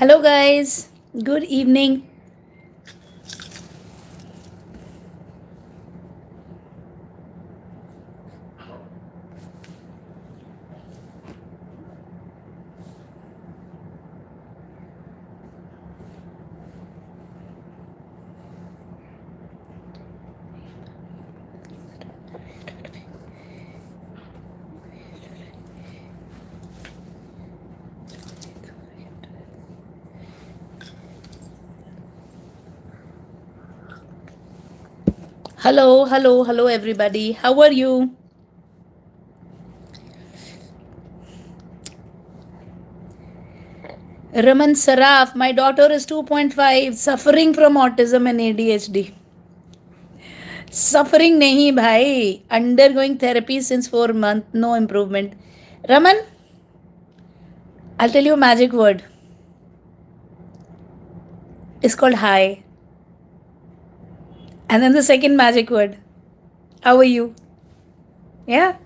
Hello, guys. Good evening. Hello, everybody. How are you? Raman Saraf, my daughter is 2.5, suffering from autism and ADHD. Suffering nahi bhai. Undergoing therapy since 4 months, no improvement. Raman, I'll tell you a magic word. It's called hi. And then the second magic word. How are you? Yeah?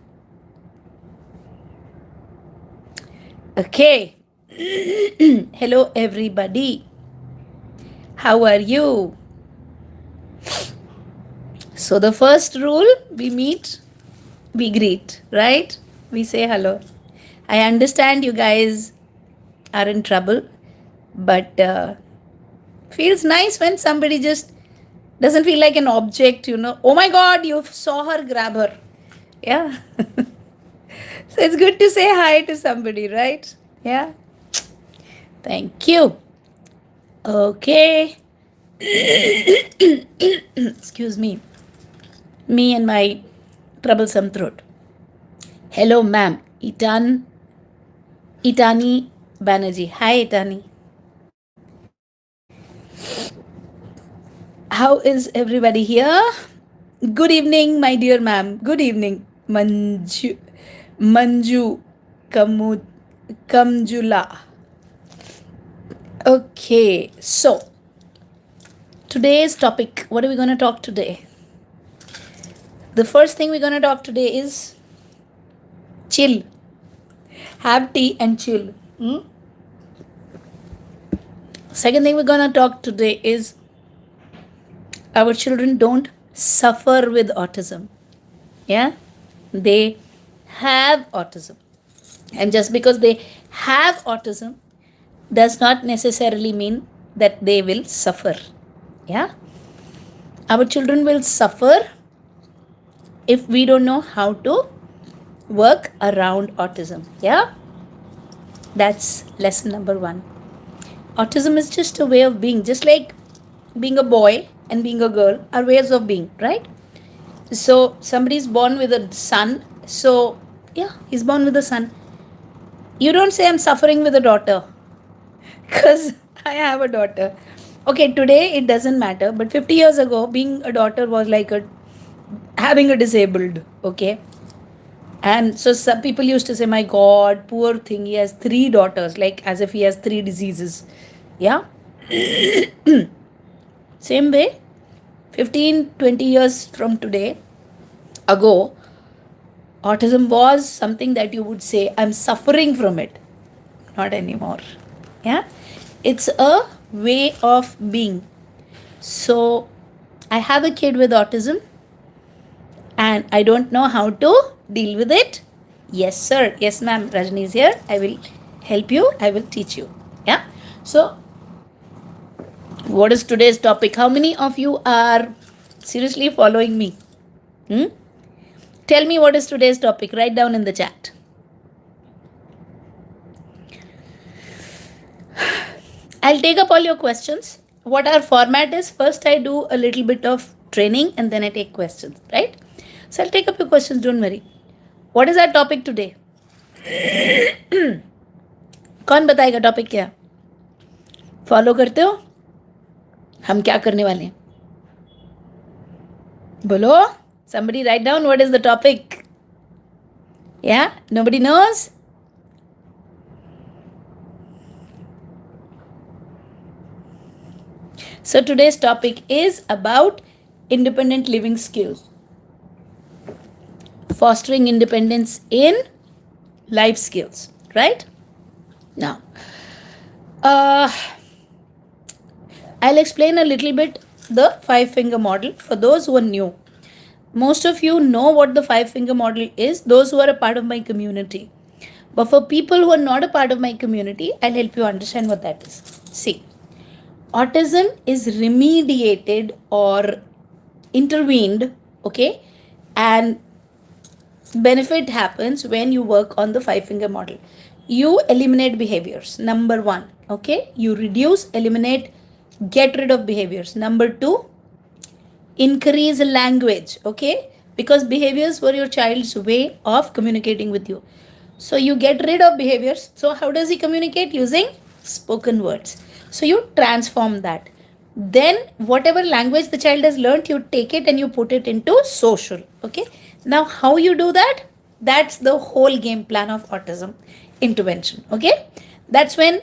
Okay. Hello, everybody. How are you? So, the first rule, we meet, we greet, right? We say hello. I understand you guys are in trouble, but feels nice when somebody just doesn't feel like an object, Oh my God, you saw her, grab her. Yeah. So, it's good to say hi to somebody, right? Yeah. Thank you. Okay. Excuse me. Me and my troublesome throat. Hello, ma'am. Itani Banerjee. Hi, Itani. How is everybody here? Good evening, my dear ma'am. Good evening, Manju Kamjula. Okay, so today's topic, what are we going to talk today? The first thing we're going to talk today is chill. Have tea and chill. Second thing we're going to talk today is our children don't suffer with autism. Yeah? They have autism. And just because they have autism does not necessarily mean that they will suffer. Yeah? Our children will suffer if we don't know how to work around autism. Yeah? That's lesson number 1. Autism is just a way of being, just like being a boy and being a girl are ways of being, right? So somebody is born with a son. So yeah, he's born with a son. You don't say I'm suffering with a daughter because I have a daughter. Okay, today it doesn't matter, but 50 years ago, being a daughter was like having a disabled. Okay, and so some people used to say, "My God, poor thing, he has 3 daughters," like as if he has 3 diseases. Yeah. Same way, 15, 20 years from today ago, autism was something that you would say, I'm suffering from it. Not anymore. Yeah. It's a way of being. So I have a kid with autism and I don't know how to deal with it. Yes, sir. Yes, ma'am. Rajni is here. I will help you. I will teach you. Yeah. So what is today's topic? How many of you are seriously following me? Tell me what is today's topic. Write down in the chat. I'll take up all your questions. What our format is, first I do a little bit of training and then I take questions, right? So I'll take up your questions, don't worry. What is our topic today? कौन बताएगा topic क्या? Follow करते हो? हम क्या करने वाले हैं? बोलो. Somebody write down what is the topic. Yeah? Nobody knows? So today's topic is about independent living skills. Fostering independence in life skills, right? Now, Uh, I'll explain a little bit the five finger model for those who are new. Most of you know what the five finger model is, those who are a part of my community. But for people who are not a part of my community, I'll help you understand what that is. See, autism is remediated or intervened, okay, and benefit happens when you work on the five finger model. You eliminate behaviors, number one, okay, you reduce, eliminate, get rid of behaviors. Number two, increase language, okay, because behaviors were your child's way of communicating with you. So you get rid of behaviors. So how does he communicate? Using spoken words. So you transform that. Then whatever language the child has learned, you take it and you put it into social. Okay. Now how you do that? That's the whole game plan of autism intervention. Okay. That's when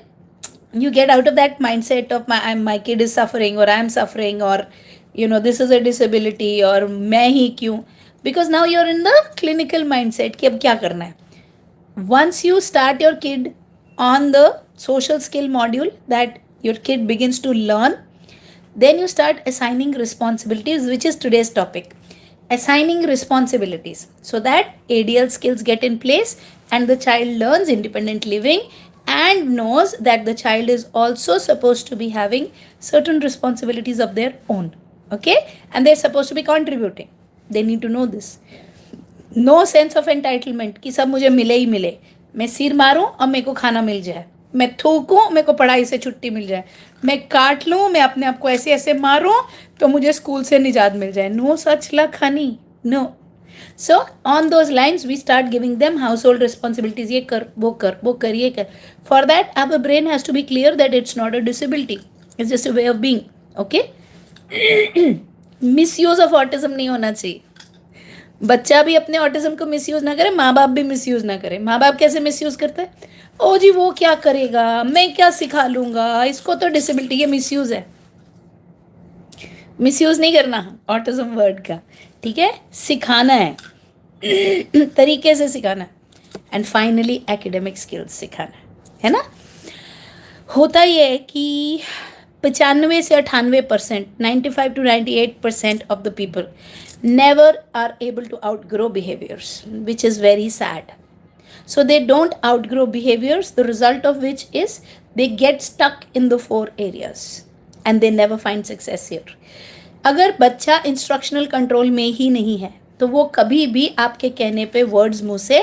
you get out of that mindset of my kid is suffering, or I'm suffering, or this is a disability, or मैं ही क्यों, because now you're in the clinical mindset कि अब क्या करना है. Once you start your kid on the social skill module that your kid begins to learn, then you start assigning responsibilities, which is today's topic. Assigning responsibilities so that ADL skills get in place and the child learns independent living and knows that the child is also supposed to be having certain responsibilities of their own. Okay? And they're supposed to be contributing. They need to know this. No sense of entitlement कि सब मुझे मिले ही मिले. मैं सिर मारूं और मेरे को खाना मिल जाए, मैं थूकूं मेरे को पढ़ाई से छुट्टी मिल जाए, मैं काट लूं, मैं अपने आप को ऐसे ऐसे मारूं तो मुझे स्कूल से निजात मिल जाए. No such luck honey, no. So on those lines we start giving them household responsibilities. ये कर, वो कर, वो कर, ये कर. For that our brain has to be clear that it's not a disability, it's just a way of being. Okay. Misuse of autism नहीं होना चाहिए. बच्चा भी अपने ऑटिज्म को मिसयूज ना करे, माँ बाप भी मिसयूज ना करे. माँ बाप कैसे मिसयूज करते हैं? ओ जी वो क्या करेगा, मैं क्या सिखा लूंगा, इसको तो डिसेबिलिटी. ये मिसयूज है. मिसयूज नहीं करना ऑटिज्म वर्ड का, ठीक है. सिखाना है, तरीके से सिखाना. एंड फाइनली एकेडमिक स्किल्स सिखाना है ना. होता ये है कि 95 से 98%, 95 to 98% of the people never are able to outgrow behaviors, which is very sad. So they don't outgrow behaviors, the result of which is they get stuck in the 4 areas and they never find success here. अगर बच्चा instructional control में ही नहीं है तो वो कभी भी आपके कहने पे वर्ड्स मुंह से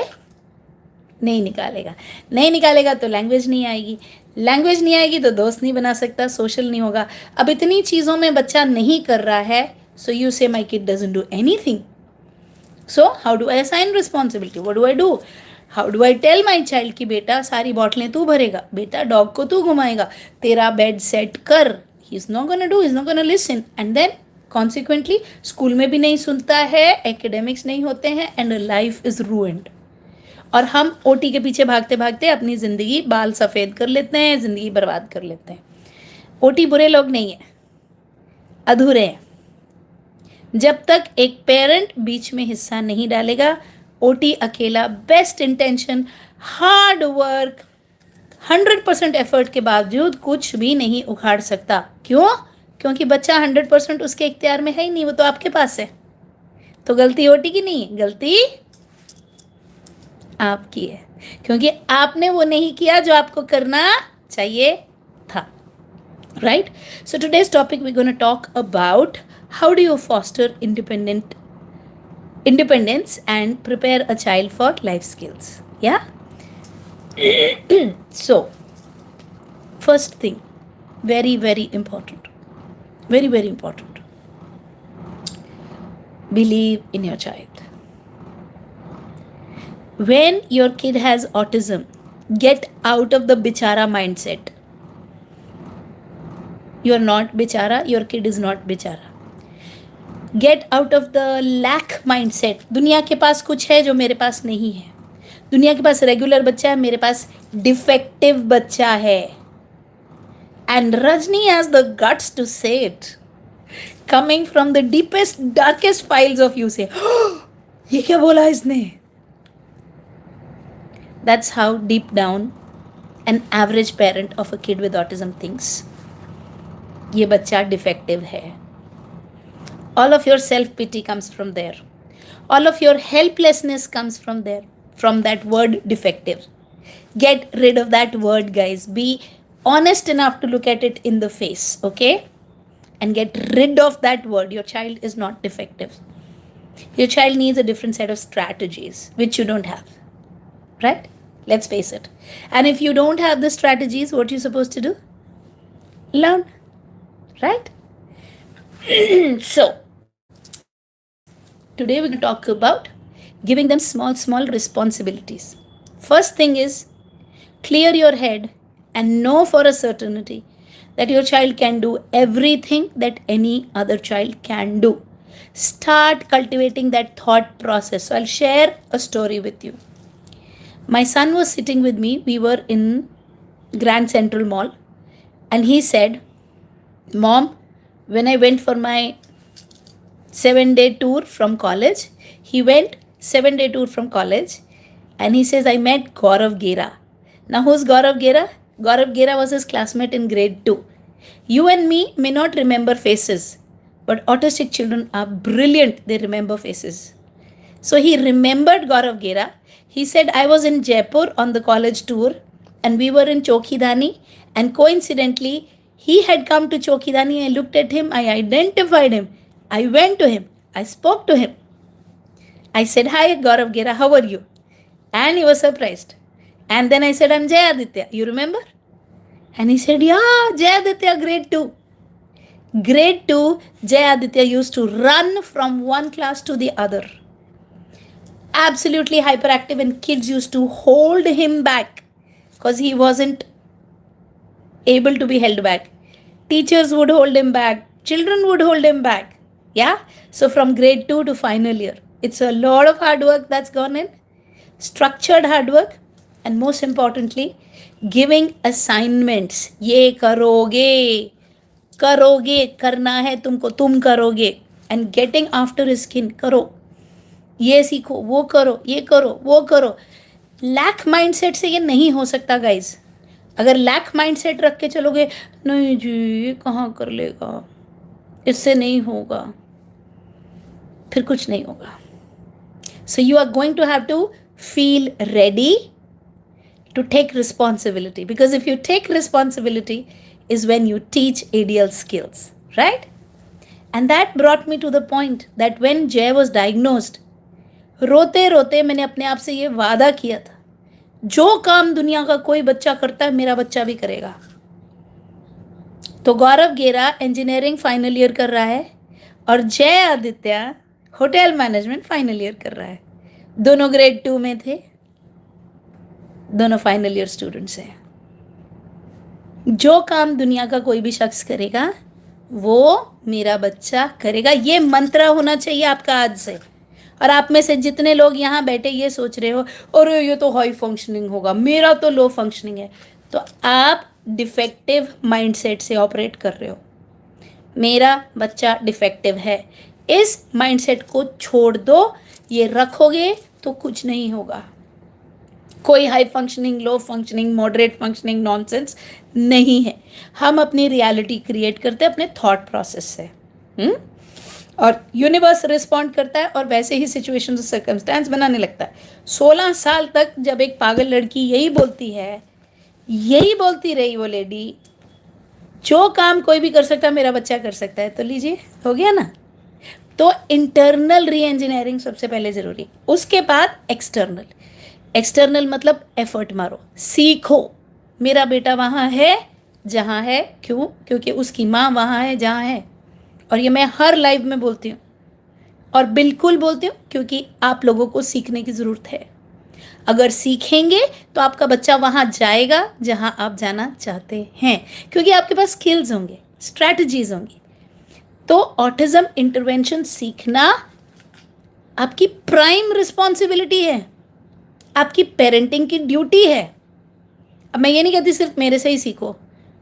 नहीं निकालेगा. नहीं निकालेगा तो लैंग्वेज नहीं आएगी. लैंग्वेज नहीं आएगी तो दोस्त नहीं बना सकता, सोशल नहीं होगा. अब इतनी चीज़ों में बच्चा नहीं कर रहा है. So you say my kid doesn't do anything. So how do I assign responsibility? What do I do? How do I tell my child कि बेटा सारी बॉटलें तू भरेगा, बेटा डॉग को तू घुमाएगा, तेरा बेड सेट कर. He's not gonna do, he's not gonna listen. And then consequently school में भी नहीं सुनता है, academics नहीं होते हैं, and life is ruined. और हम ओटी के पीछे भागते भागते अपनी ज़िंदगी बाल सफ़ेद कर लेते हैं, ज़िंदगी बर्बाद कर लेते हैं. ओटी बुरे लोग नहीं हैं, अधूरे हैं. जब तक एक पेरेंट बीच में हिस्सा नहीं डालेगा, ओटी अकेला best intention, hard work, 100% effort के बावजूद कुछ भी नहीं उखाड़ सकता. क्यों? क्योंकि बच्चा 100% उसके इख्तियार में है ही नहीं, वो तो आपके पास है. तो गलती ओटी की नहीं, गलती आपकी है, क्योंकि आपने वो नहीं किया जो आपको करना चाहिए था. Right. So today's topic we gonna talk about how do you foster independence and prepare a child for life skills. Yeah. So first thing, very very important, very very important, believe in your child. When your kid has autism, get out of the bichara mindset. You are not bichara, your kid is not bichara. Get out of the lack mindset. दुनिया के पास कुछ है जो मेरे पास नहीं है. दुनिया के पास रेगुलर बच्चा है, मेरे पास डिफेक्टिव बच्चा है. And Rajni has the guts to say it, coming from the deepest darkest files of you, say ये क्या बोला इसने. That's how deep down an average parent of a kid with autism thinks. ये बच्चा defective है. All of your self-pity comes from there. All of your helplessness comes from there, from that word defective. Get rid of that word, guys. Be honest enough to look at it in the face, okay? And get rid of that word. Your child is not defective. Your child needs a different set of strategies, which you don't have, right? Let's face it. And if you don't have the strategies, what are you supposed to do? Learn, right? So, today we're going to talk about giving them small responsibilities. First thing is, clear your head and know for a certainty that your child can do everything that any other child can do. Start cultivating that thought process. So I'll share a story with you. My son was sitting with me. We were in Grand Central Mall, and he said, Mom, when I went for my 7-day tour from college, he went 7-day tour from college, and he says, I met Gaurav Gera. Now, who's Gaurav Gera? Gaurav Gera was his classmate in grade 2. You and me may not remember faces, but autistic children are brilliant. They remember faces. So he remembered Gaurav Gera. He said, I was in Jaipur on the college tour, and we were in Chowkidani, and coincidentally, he had come to Chowkidani. I looked at him, I identified him. I went to him, I spoke to him. I said, hi Gaurav Gera, how are you? And he was surprised. And then I said, I'm Jay Aditya, you remember? And he said, yeah, Jay Aditya, grade 2. Grade 2, Jay Aditya used to run from one class to the other. Absolutely hyperactive, and kids used to hold him back because he wasn't able to be held back. Teachers would hold him back. Children would hold him back. Yeah? So from grade 2 to final year, it's a lot of hard work that's gone in. Structured hard work. And most importantly, giving assignments. ये करोगे, करोगे, करना है तुमको, तुम करोगे. And getting after his skin, करो. ये सीखो, वो करो, ये करो, वो करो. लैक माइंडसेट से ये नहीं हो सकता गाइज. अगर लैक माइंडसेट रख के चलोगे, नहीं जी ये कहाँ कर लेगा, इससे नहीं होगा, फिर कुछ नहीं होगा. So you are going to have to feel ready to take responsibility, because if you take responsibility is when you teach ADL skills, right? And that brought me to the point that when Jay was diagnosed, रोते रोते मैंने अपने आप से ये वादा किया था, जो काम दुनिया का कोई बच्चा करता है मेरा बच्चा भी करेगा. तो गौरव गेरा इंजीनियरिंग फाइनल ईयर कर रहा है और जय Aditya hotel management final year कर रहा है. दोनों ग्रेड 2 में थे, दोनों फाइनल ईयर स्टूडेंट्स हैं. जो काम दुनिया का कोई भी शख्स करेगा वो मेरा बच्चा करेगा. ये मंत्र होना चाहिए आपका आज से. और आप में से जितने लोग यहाँ बैठे ये सोच रहे हो और ये तो हाई फंक्शनिंग होगा, मेरा तो लो फंक्शनिंग है, तो आप डिफेक्टिव माइंडसेट से ऑपरेट कर रहे हो. मेरा बच्चा डिफेक्टिव है, इस माइंडसेट को छोड़ दो. ये रखोगे तो कुछ नहीं होगा. कोई हाई फंक्शनिंग, लो फंक्शनिंग, मॉडरेट फंक्शनिंग नॉनसेंस नहीं है. हम अपनी रियलिटी क्रिएट करते हैं अपने थॉट प्रोसेस से. और यूनिवर्स रिस्पॉन्ड करता है और वैसे ही सिचुएशन और सर्कमस्टेंस बनाने लगता है. 16 साल तक जब एक पागल लड़की यही बोलती है, यही बोलती रही वो लेडी, जो काम कोई भी कर सकता है मेरा बच्चा कर सकता है, तो लीजिए हो गया ना. तो इंटरनल री इंजीनियरिंग सबसे पहले ज़रूरी, उसके बाद एक्सटर्नल. एक्सटर्नल मतलब एफर्ट मारो, सीखो. मेरा बेटा वहाँ है जहाँ है. क्यों? क्योंकि उसकी माँ वहाँ है जहाँ है. और ये मैं हर लाइव में बोलती हूँ और बिल्कुल बोलती हूँ क्योंकि आप लोगों को सीखने की ज़रूरत है. अगर सीखेंगे तो आपका बच्चा वहाँ जाएगा जहाँ आप जाना चाहते हैं, क्योंकि आपके पास स्किल्स होंगे, स्ट्रैटेजीज होंगी. तो ऑटिज्म इंटरवेंशन सीखना आपकी प्राइम रिस्पॉन्सिबिलिटी है, आपकी पेरेंटिंग की ड्यूटी है. अब मैं ये नहीं कहती सिर्फ मेरे से ही सीखो,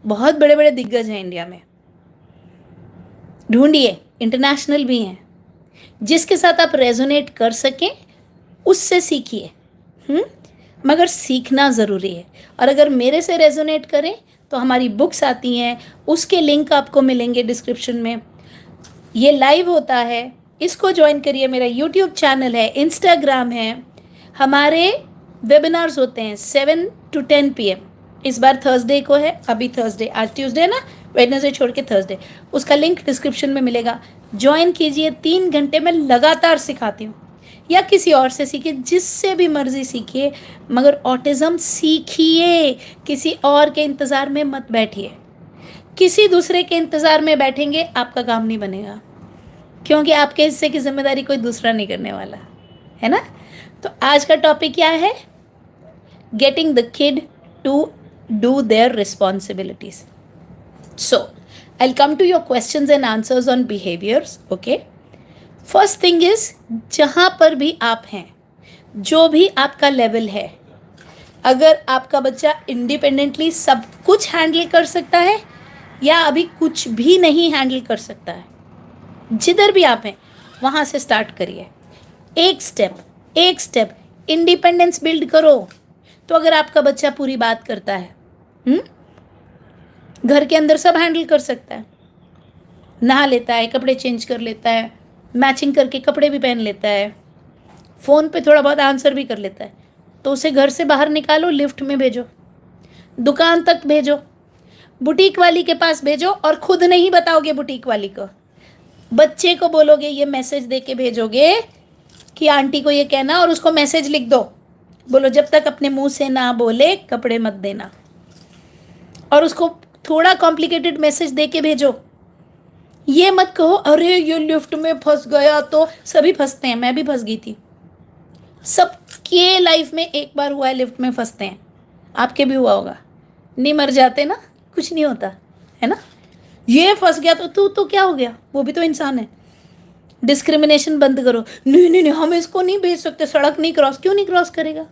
बहुत बड़े बड़े दिग्गज हैं इंडिया में, ढूंढिए, इंटरनेशनल भी हैं, जिसके साथ आप रेजोनेट कर सकें उससे सीखिए. मगर सीखना ज़रूरी है। और अगर मेरे से रेजोनेट करें तो हमारी बुक्स आती हैं, उसके लिंक आपको मिलेंगे डिस्क्रिप्शन में। ये लाइव होता है, इसको ज्वाइन करिए। मेरा यूट्यूब चैनल है, इंस्टाग्राम है, हमारे वेबिनार्स होते हैं 7 to 10 PM। इस बार थर्सडे को है, अभी थर्सडे, आज ट्यूसडे है ना, वेडनेसडे छोड़ के थर्सडे। उसका लिंक डिस्क्रिप्शन में मिलेगा, ज्वाइन कीजिए। 3 घंटे में लगातार सिखाती हूँ, या किसी और से सीखिए, जिससे भी मर्जी सीखिए, मगर ऑटिज़म सीखिए। किसी और के इंतज़ार में मत बैठिए। किसी दूसरे के इंतज़ार में बैठेंगे, आपका काम नहीं बनेगा, क्योंकि आपके हिस्से की जिम्मेदारी कोई दूसरा नहीं करने वाला है ना। तो आज का टॉपिक क्या है? Getting the kid to do their responsibilities. So I come to your questions and answers on behaviours. Okay, first thing is, जहाँ पर भी आप हैं, जो भी आपका लेवल है, अगर आपका बच्चा इंडिपेंडेंटली सब कुछ हैंडल कर सकता है या अभी कुछ भी नहीं हैंडल कर सकता है, जिधर भी आप हैं वहाँ से स्टार्ट करिए। एक स्टेप इंडिपेंडेंस बिल्ड करो। तो अगर आपका बच्चा पूरी बात करता है, घर के अंदर सब हैंडल कर सकता है, नहा लेता है, कपड़े चेंज कर लेता है, मैचिंग करके कपड़े भी पहन लेता है, फ़ोन पे थोड़ा बहुत आंसर भी कर लेता है, तो उसे घर से बाहर निकालो, लिफ्ट में भेजो, दुकान तक भेजो, बुटीक वाली के पास भेजो, और खुद नहीं बताओगे बुटीक वाली को, बच्चे को बोलोगे, ये मैसेज दे के भेजोगे कि आंटी को ये कहना, और उसको मैसेज लिख दो, बोलो जब तक अपने मुंह से ना बोले कपड़े मत देना। और उसको थोड़ा कॉम्प्लिकेटेड मैसेज दे के भेजो। ये मत कहो अरे ये लिफ्ट में फंस गया, तो सभी फंसते हैं, मैं भी फंस गई थी, सबके लाइफ में एक बार हुआ है लिफ्ट में फंसते हैं, आपके भी हुआ होगा, नहीं मर जाते ना, कुछ नहीं होता है ना। ये फंस गया तो तू क्या हो गया, वो भी तो इंसान है। डिस्क्रिमिनेशन बंद करो, नहीं नहीं नहीं हम इसको नहीं भेज सकते, सड़क नहीं क्रॉस, क्यों नहीं क्रॉस करेगा?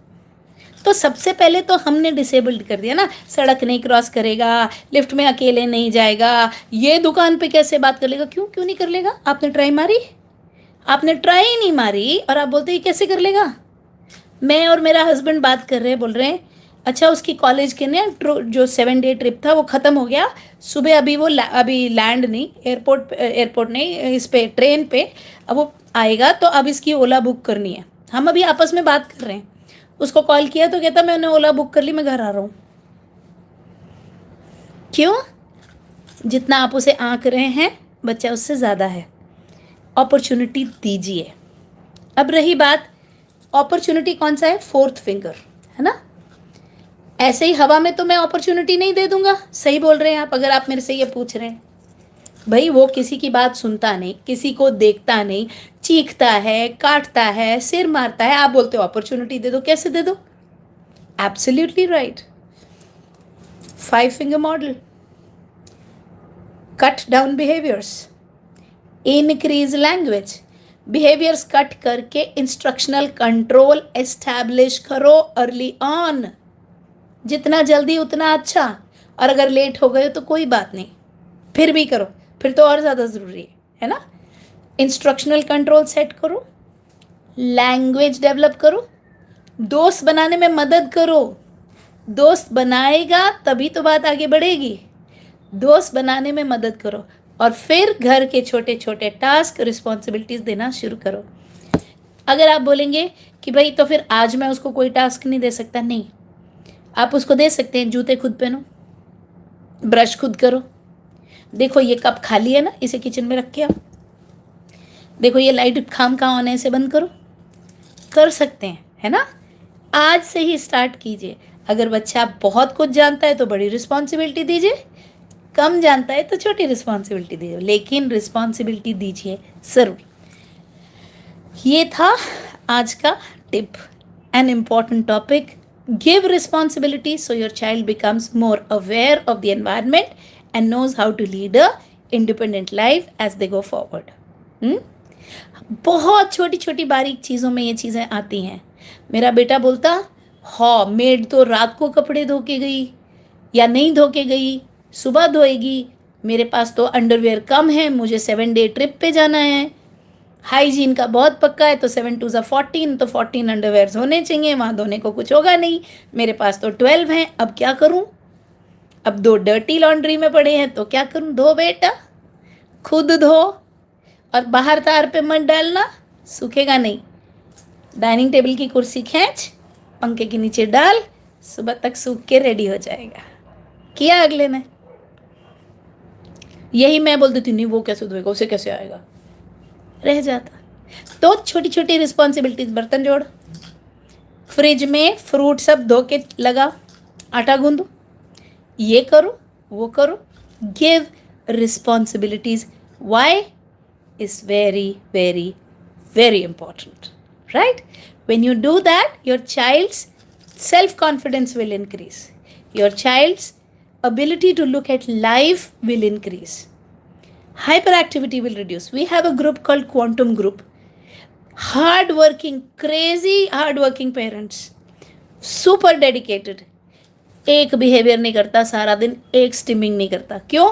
तो सबसे पहले तो हमने डिसेबल्ड कर दिया ना, सड़क नहीं क्रॉस करेगा, लिफ्ट में अकेले नहीं जाएगा, ये दुकान पे कैसे बात कर लेगा, क्यों नहीं कर लेगा? आपने ट्राई मारी? आपने ट्राई नहीं मारी और आप बोलते ये कैसे कर लेगा? मैं और मेरा हस्बैंड बात कर रहे हैं, बोल रहे हैं अच्छा उसकी कॉलेज के ने जो 7 day ट्रिप था वो ख़त्म हो गया, सुबह अभी वो अभी लैंड नहीं, एयरपोर्ट नहीं, इस पे ट्रेन पे अब वो आएगा, तो अब इसकी ओला बुक करनी है। हम अभी आपस में बात कर रहे हैं, उसको कॉल किया तो कहता मैंने ओला बुक कर ली, मैं घर आ रहा हूँ। क्यों? जितना आप उसे आंक रहे हैं बच्चा उससे ज़्यादा है। अपॉर्चुनिटी दीजिए। अब रही बात, अपॉर्चुनिटी कौन सा है? 4th फिंगर, है ना। ऐसे ही हवा में तो मैं अपॉर्चुनिटी नहीं दे दूंगा। सही बोल रहे हैं आप, अगर आप मेरे से ये पूछ रहे हैं। भाई वो किसी की बात सुनता नहीं, किसी को देखता नहीं, चीखता है, काटता है, सिर मारता है, आप बोलते हो अपॉर्चुनिटी दे दो। कैसे दे दो? Absolutely right. 5 finger model, cut down behaviours, increase language. Behaviours cut करके इंस्ट्रक्शनल कंट्रोल एस्टैब्लिश करो अर्ली ऑन, जितना जल्दी उतना अच्छा। और अगर लेट हो गए तो कोई बात नहीं, फिर भी करो, फिर तो और ज़्यादा ज़रूरी है ना। इंस्ट्रक्शनल कंट्रोल सेट करो, लैंग्वेज डेवलप करो, दोस्त बनाने में मदद करो। दोस्त बनाएगा तभी तो बात आगे बढ़ेगी। दोस्त बनाने में मदद करो, और फिर घर के छोटे छोटे टास्क, रिस्पॉन्सिबिलिटीज़ देना शुरू करो। अगर आप बोलेंगे कि भाई तो फिर आज मैं उसको कोई टास्क नहीं दे सकता, नहीं, आप उसको दे सकते हैं। जूते खुद पहनो, ब्रश खुद करो, देखो ये कप खाली है ना, इसे किचन में रख के आओ, देखो ये लाइट खाम ऑन है, इसे बंद करो। कर सकते हैं, है ना। आज से ही स्टार्ट कीजिए। अगर बच्चा बहुत कुछ जानता है तो बड़ी रिस्पॉन्सिबिलिटी दीजिए, कम जानता है तो छोटी रिस्पॉन्सिबिलिटी दीजिए, लेकिन रिस्पॉन्सिबिलिटी दीजिए ज़रूर। ये था आज का tip, an important topic. Give responsibility so your child becomes more aware of the environment and knows how to lead a independent life as they go forward. बहुत छोटी छोटी बारीक चीज़ों में ये चीज़ें आती हैं। मेरा बेटा बोलता, हाँ मेड तो रात को कपड़े धो के गई या नहीं धो के गई, सुबह धोएगी, मेरे पास तो अंडरवेयर कम है, मुझे 7 day ट्रिप पे जाना है। हाइजीन का बहुत पक्का है तो 7 2 14, तो 14 अंडरवेयर्स होने चाहिए, वहाँ धोने को कुछ होगा नहीं। मेरे पास तो 12 हैं, अब क्या करूँ? अब 2 डर्टी लॉन्ड्री में पड़े हैं तो क्या करूँ? धो बेटा, खुद धो, और बाहर तार पे मत डालना, सूखेगा नहीं। डाइनिंग टेबल की कुर्सी खींच, पंखे के नीचे डाल, सुबह तक सूख के रेडी हो जाएगा। किया अगले ने। यही मैं बोल देती, नहीं वो कैसे धोएगा, उसे कैसे आएगा, रह जाता। तो छोटी छोटी रिस्पॉन्सिबिलिटीज, बर्तन जोड़, फ्रिज में फ्रूट सब धो के लगा, आटा गूंदो, ये करो वो करो, give responsibilities. Why is very very very important, right? When you do that, your child's self-confidence will increase. Your child's ability to look at life will increase. Hyperactivity will reduce. We have a group called Quantum Group. Hard-working, crazy hard-working parents. Super dedicated. एक behaviour नहीं करता सारा दिन, एक stimming नहीं करता। क्यों?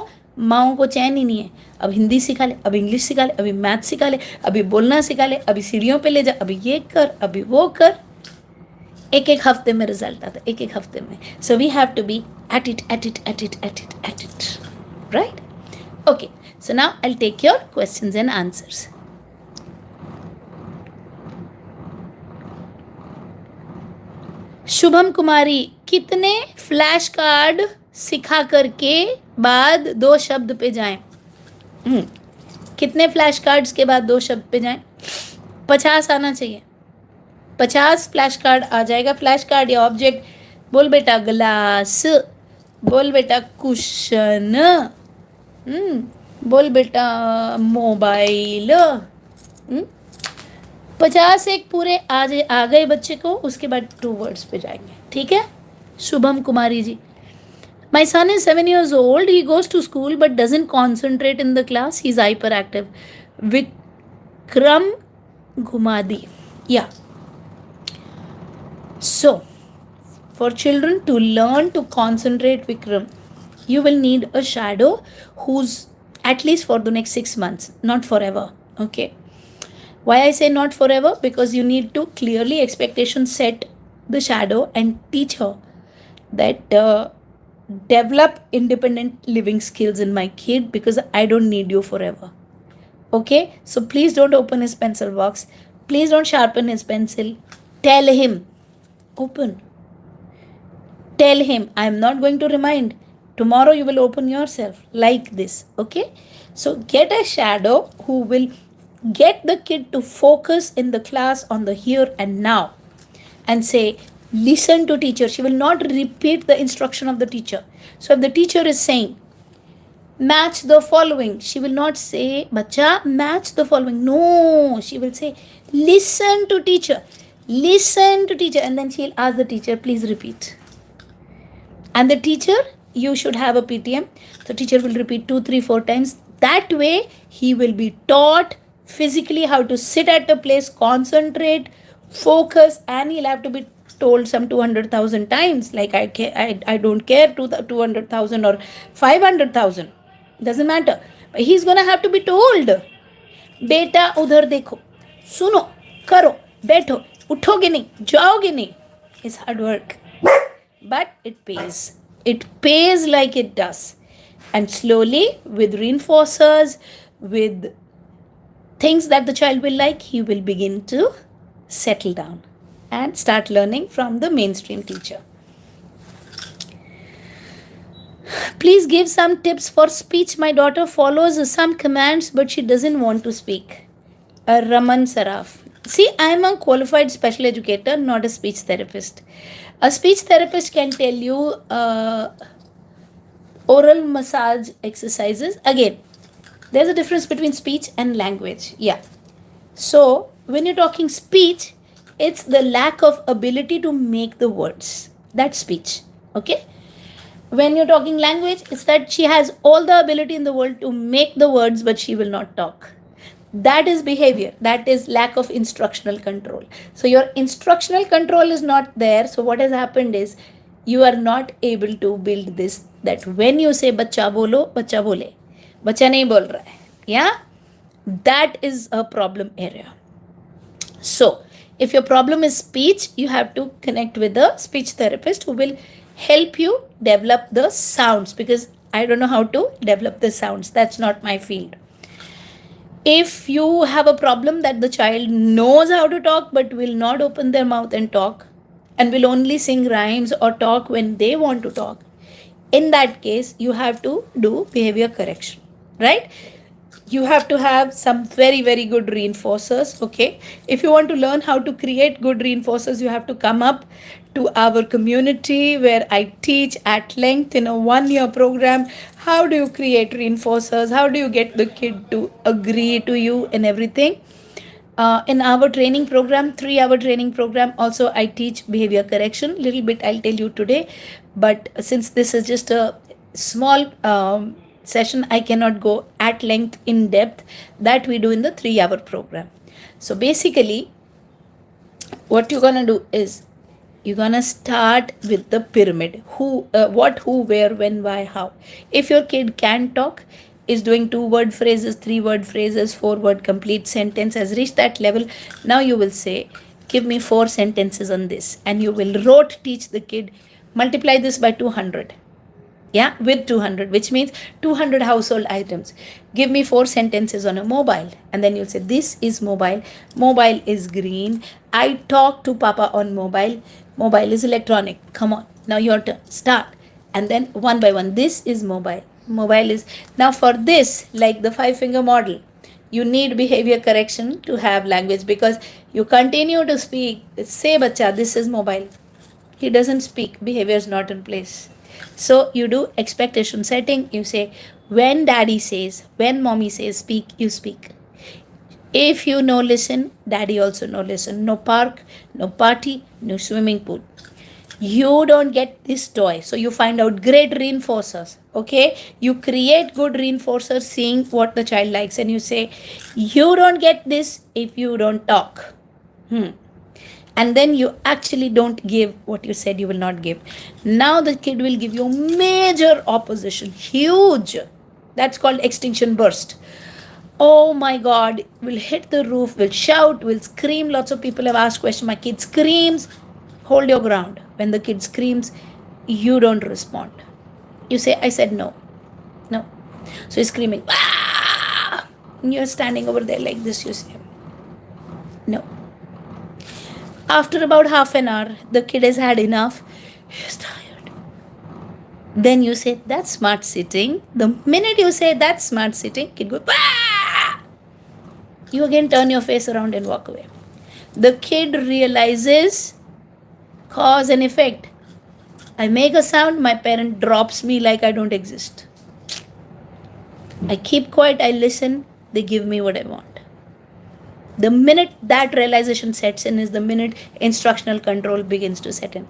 माओं को चैन ही नहीं है। अब हिंदी सिखा ले, अब इंग्लिश सिखा ले, अभी मैथ सिखा ले, अभी बोलना सिखा ले, अभी सीढ़ियों पे ले जा, अभी ये कर, अभी वो कर। एक एक हफ्ते में रिजल्ट आता है, एक एक हफ्ते में। So we have to be at it at it at it at it at it, right? Okay, so now I will take your questions and answers. Shubham Kumari, कितने फ्लैश कार्ड सिखा करके बाद 2 शब्द पे जाएं? कितने फ्लैश कार्ड्स के बाद 2 शब्द पे जाएं? 50 आना चाहिए। 50 फ्लैश कार्ड आ जाएगा। फ्लैश कार्ड या ऑब्जेक्ट, बोल बेटा ग्लास, बोल बेटा कुशन, बोल बेटा मोबाइल। 50 एक पूरे आ गए बच्चे को, उसके बाद 2 वर्ड्स पे जाएंगे, ठीक है? Shubham Kumari ji, my son is 7 years old. He goes to school but doesn't concentrate in the class. He's hyperactive. Vikram Ghumadi. Yeah. So, for children to learn to concentrate, Vikram, you will need a shadow who's at least for the next 6 months, not forever. Okay. Why I say not forever? Because you need to clearly expectation set the shadow and teach her that develop independent living skills in my kid, because I don't need you forever. Okay, so please don't open his pencil box, please don't sharpen his pencil. Tell him, open, tell him, I am not going to remind, tomorrow you will open yourself, like this. Okay, so get a shadow who will get the kid to focus in the class on the here and now, and say, listen to teacher. She will not repeat the instruction of the teacher. So if the teacher is saying, match the following, she will not say, bacha, match the following. No, she will say, listen to teacher. Listen to teacher. And then she'll ask the teacher, please repeat. And the teacher, you should have a PTM. The teacher will repeat 2, 3, 4 times. That way, he will be taught physically how to sit at a place, concentrate, focus, and he'll have to be told some 200,000 times. Like I don't care 200,000 or 500,000. Doesn't matter. But he's gonna have to be told. बेटा उधर देखो, सुनो, करो, बैठो, उठोगे नहीं, जाओगे नहीं. It's hard work, but it pays. It pays like it does. And slowly, with reinforcers, with things that the child will like, he will begin to settle down and start learning from the mainstream teacher. Please give some tips for speech. My daughter follows some commands, but she doesn't want to speak. Raman Saraf. See, I am a qualified special educator, not a speech therapist. A speech therapist can tell you oral massage exercises. Again, there's a difference between speech and language. Yeah. So, when you're talking speech, it's the lack of ability to make the words. That's speech. Okay? When you're talking language, it's that she has all the ability in the world to make the words, but she will not talk. That is behavior. That is lack of instructional control. So your instructional control is not there. So what has happened is you are not able to build this, that when you say बच्चा बोलो, बच्चा बोले, बच्चा नहीं बोल रहा है. Yeah? That is a problem area. So, if your problem is speech, you have to connect with a speech therapist who will help you develop the sounds, because I don't know how to develop the sounds. That's not my field. If you have a problem that the child knows how to talk but will not open their mouth and talk, and will only sing rhymes or talk when they want to talk, in that case, you have to do behavior correction, right? You have to have some very, very good reinforcers. Okay, if you want to learn how to create good reinforcers, you have to come up to our community where I teach at length in a 1 year program. How do you create reinforcers? How do you get the kid to agree to you and everything? In our training program, 3 hour training program, also I teach behavior correction. Little bit I'll tell you today, but since this is just a small session, I cannot go at length in depth. That we do in the 3 hour program. So basically, what you're gonna do is you're gonna start with the pyramid. Who, what, who, where, when, why, how. If your kid can talk, is doing 2 word phrases, 3 word phrases, 4 word complete sentence, has reached that level, now you will say, give me 4 sentences on this, and you will rote teach the kid, multiply this by 200. Yeah, with 200, which means 200 household items. Give me 4 sentences on a mobile, and then you'll say, this is mobile, mobile is green, I talk to papa on mobile, mobile is electronic. Come on, now your turn, start. And then one by one, this is mobile, mobile is. Now for this, like the 5 finger model, you need behavior correction to have language, because you continue to speak, say bacha, this is mobile, he doesn't speak, behavior is not in place. So you do expectation setting. You say, when daddy says, when mommy says speak, you speak. If you no listen, daddy also no listen. No park, no party, no swimming pool. You don't get this toy. So you find out great reinforcers. Okay, you create good reinforcers, seeing what the child likes, and you say, you don't get this if you don't talk. And then you actually don't give what you said you will not give. Now the kid will give you major opposition, huge. That's called extinction burst. Oh my God, will hit the roof, will shout, will scream. Lots of people have asked questions. My kid screams. Hold your ground. When the kid screams, you don't respond. You say, I said no. No. So he's screaming. Ah! And you're standing over there like this. You say, no. After about half an hour, the kid has had enough. He's tired. Then you say, that's smart sitting. The minute you say that's smart sitting, kid goes, ah! You again turn your face around and walk away. The kid realizes cause and effect. I make a sound, my parent drops me like I don't exist. I keep quiet, I listen, they give me what I want. The minute that realization sets in is the minute instructional control begins to set in.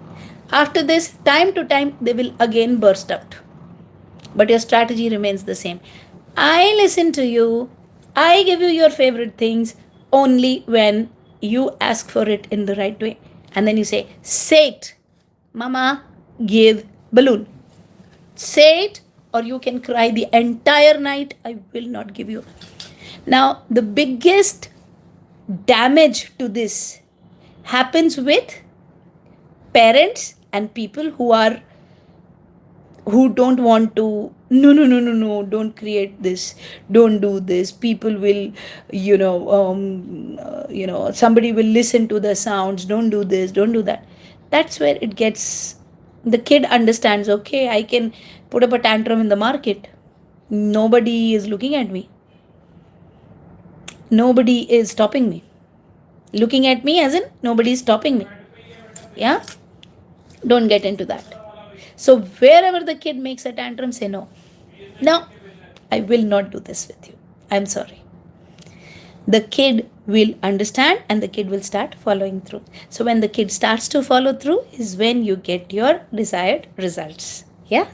After this, time to time, they will again burst out. But your strategy remains the same. I listen to you. I give you your favorite things only when you ask for it in the right way. And then you say it. Mama, give balloon. Say it, or you can cry the entire night. I will not give you. Now, the biggest damage to this happens with parents and people who don't want to, no, don't create this, don't do this, people will, somebody will listen to the sounds, don't do this, don't do that. That's where it gets, the kid understands, okay, I can put up a tantrum in the market, nobody is looking at me, nobody is stopping me. Looking at me as in nobody is stopping me. Yeah? Don't get into that. So wherever the kid makes a tantrum, say no. No, I will not do this with you. I'm sorry. The kid will understand and the kid will start following through. So when the kid starts to follow through is when you get your desired results. Yeah?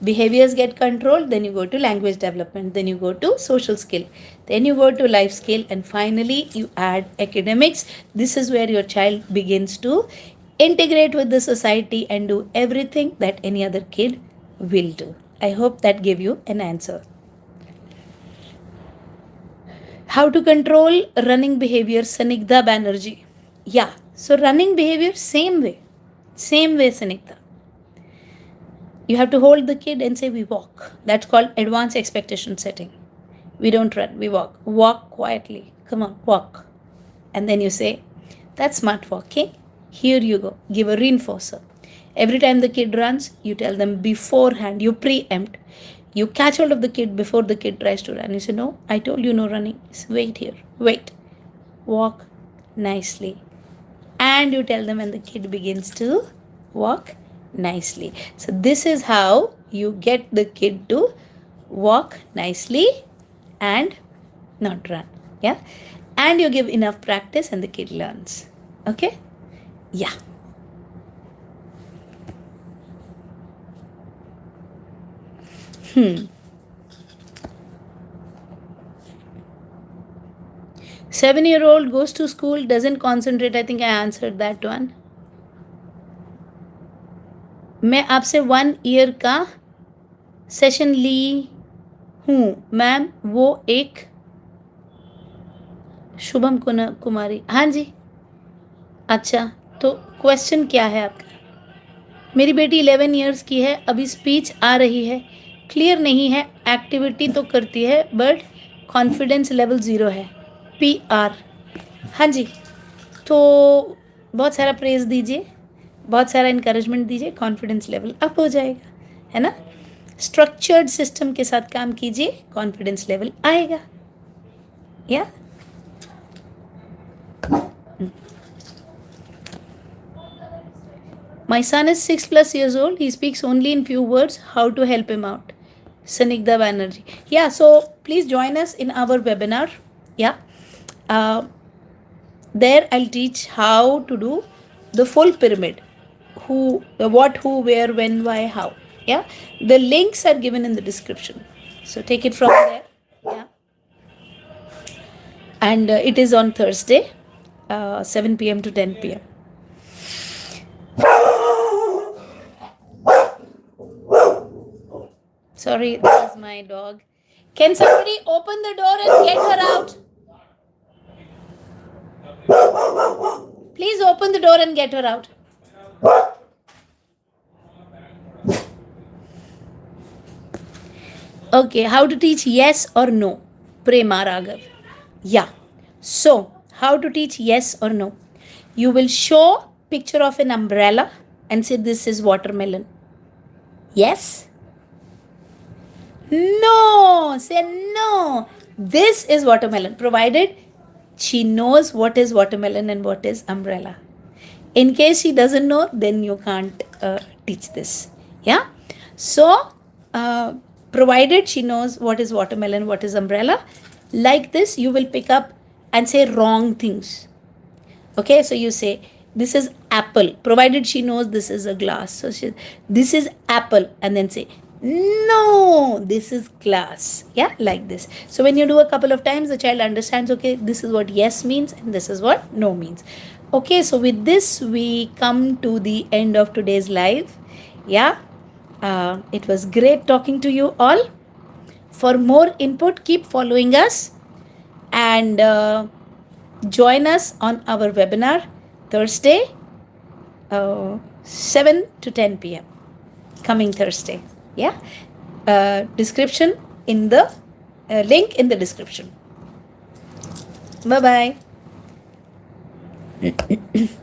Behaviors get controlled, then you go to language development, then you go to social skill, then you go to life skill, and finally you add academics. This is where your child begins to integrate with the society and do everything that any other kid will do. I hope that gave you an answer. How to control running behavior, Sanigdha Banerjee. Yeah, so running behavior, same way, Sanigdha. You have to hold the kid and say, we walk. That's called advanced expectation setting. We don't run, we walk. Walk quietly. Come on, walk. And then you say, that's smart walking. Here you go. Give a reinforcer. Every time the kid runs, you tell them beforehand, you preempt. You catch hold of the kid before the kid tries to run. You say, no, I told you no running. Wait here. Wait. Walk nicely. And you tell them when the kid begins to walk nicely. So this is how you get the kid to walk nicely and not run. Yeah. And you give enough practice and the kid learns. Okay? Yeah. Seven-year-old goes to school, doesn't concentrate. I think I answered that one. मैं आपसे 1 year का session ली हूँ ma'am, वो एक शुभम कुमारी. हाँ जी. अच्छा, तो question क्या है आपका? मेरी बेटी 11 ईयर्स की है, अभी स्पीच आ रही है, क्लियर नहीं है, एक्टिविटी तो करती है बट कॉन्फिडेंस लेवल 0 है. PR. हाँ जी. तो बहुत सारा प्रेज दीजिए, बहुत सारा इंकरेजमेंट दीजिए, कॉन्फिडेंस लेवल अप हो जाएगा, है ना. स्ट्रक्चर्ड सिस्टम के साथ काम कीजिए, कॉन्फिडेंस लेवल आएगा. या My son is 6+ years old. He speaks only in few words. How to help him out? Sanigdha Banerjee. Yeah, so please join us in our webinar. Yeah. There I'll teach how to do the full pyramid. Who, what, who, where, when, why, how. Yeah. The links are given in the description. So take it from there. Yeah. And it is on Thursday, 7 p.m. to 10 p.m. Sorry, this is my dog. Can somebody open the door and get her out? Please open the door and get her out. Okay, how to teach yes or no? Prema Raghav. Yeah. So, how to teach yes or no? You will show picture of an umbrella and say this is watermelon. Yes? No, say no. This is watermelon, provided she knows what is watermelon and what is umbrella. In case she doesn't know, then you can't teach this. Yeah. So, provided she knows what is watermelon, what is umbrella, like this, you will pick up and say wrong things. Okay. So you say this is apple, provided she knows this is a glass. So this is apple, and then say no, this is glass. Yeah, like this. So when you do a couple of times, the child understands, okay, this is what yes means and this is what no means. Okay, so with this we come to the end of today's live. Yeah, it was great talking to you all. For more input, keep following us and join us on our webinar Thursday, 7 to 10 p.m. coming Thursday. Yeah, description in the link in the description. Bye bye.